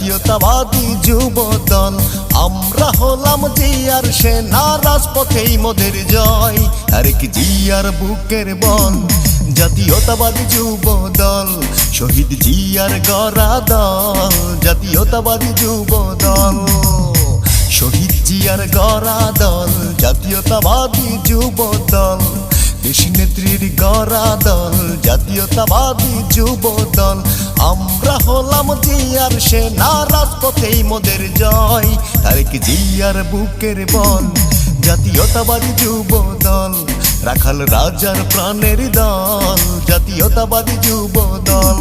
জাতীয়তাবাদী যুব দল। আমরা হলাম জিয়ার সেনা, রাজপথেই মোদের জয়, তারেক জিয়ার বুকের বল। জাতীয়তাবাদী যুব দল, শহীদ জিয়ার গড়া দল। জাতীয়তাবাদী যুব দল, শহীদ জিয়ার গড়া দল। জাতীয়তাবাদী যুব দল, দেশী নেত্রীর গড়া দল। জাতীয়তাবাদী যুব দল, আমরা হলাম জিয়ার সেনা, রাজপথেই মোদের জয়, তারেক জিয়ার বুকের বল। জাতীয়তাবাদী যুব দল, রাখাল রাজার প্রাণের দল। জাতীয়তাবাদী যুব দল।